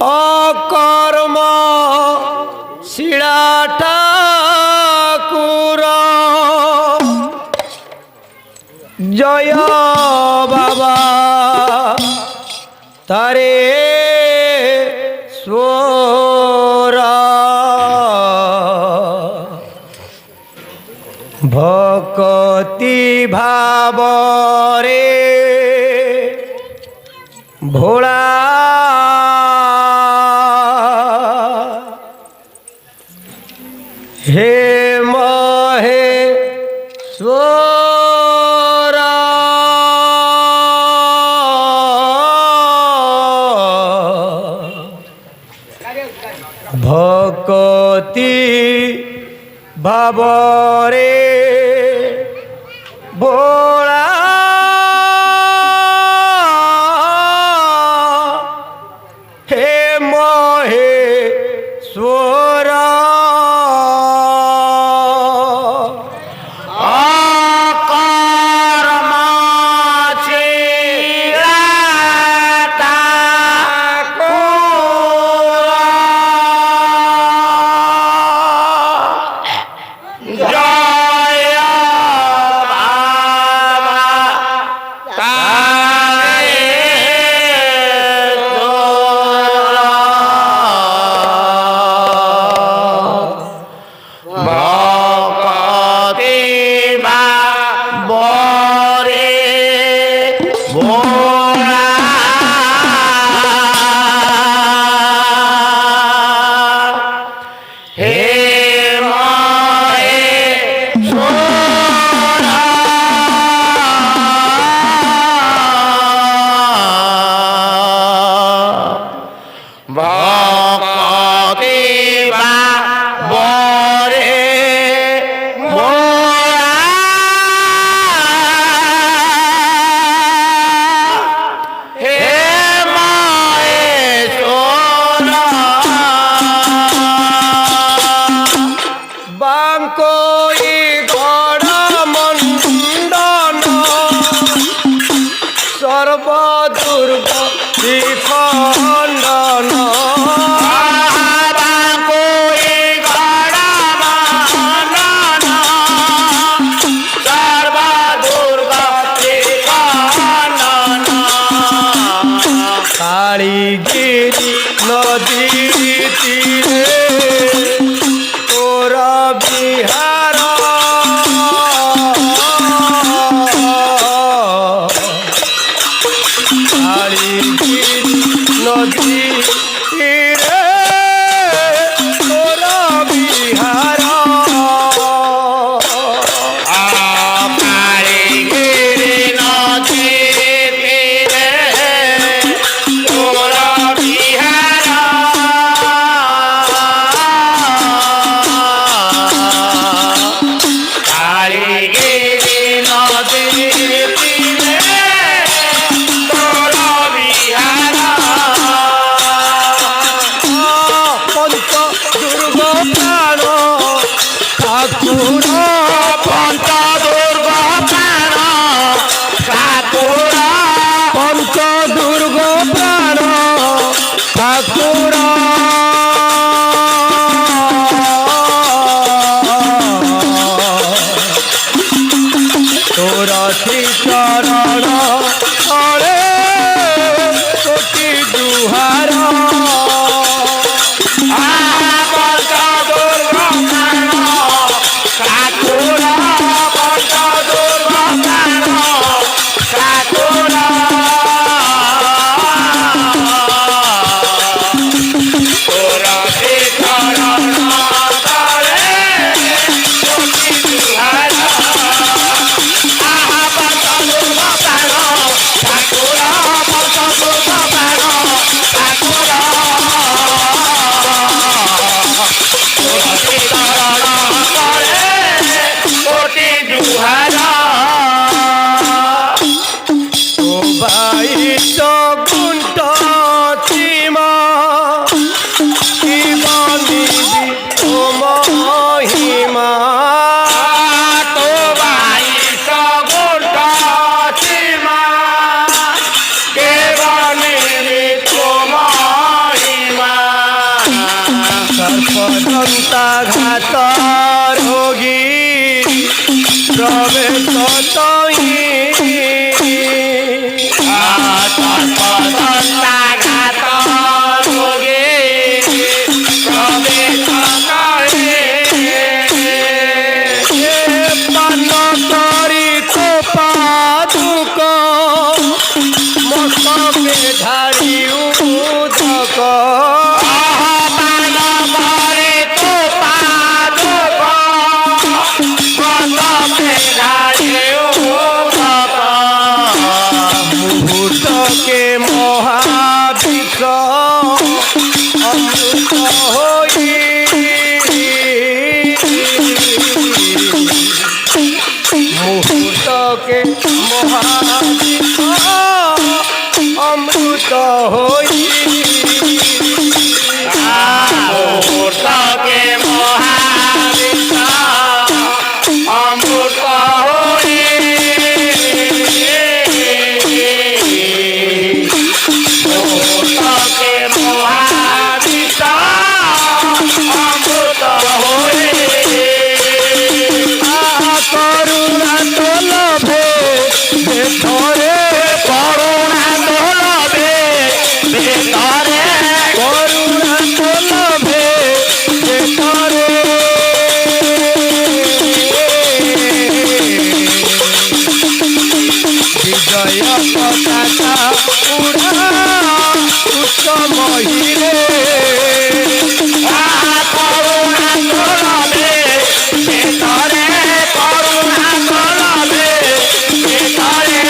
অকর্ম শিলা ঠাকুর জয় বাবা তারে সোরা ভক্তি ভাবরে ভোলা হে মহে সোরা ভক্তি ভাবরে ভোলা হে মহে সোরা কালীগিরি নদী তীরে তোরা বিহার কালীগিরি নদী তীরে তোরা বিহার অমৃত হই মুহূর্তকে মহাদিত অমৃত হই মুহূর্তকে মহাবিশ্ব অমৃত হই মুহূর্তকে মহাবিশ্ব অমৃত হই করুণা তোলভে ভেতরে করুণা দোলবে ভিতরে করুণা তোলভে ভেতরে বিজয় পতাকা উড়া উচ্চ মহিরে করুণা দোলবে ভিতরে করুণা দোলবে ভিতরে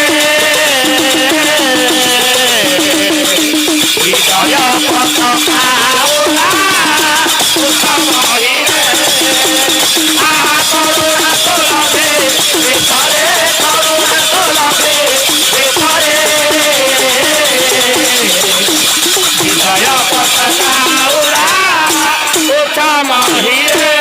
বিজয় পতাকা উড়া উত্তম হইরে করুণা দোলবে ভিতরে করুণা দোলবে ভিতরে বিজয় পতাকা উড়া উত্তম হইরে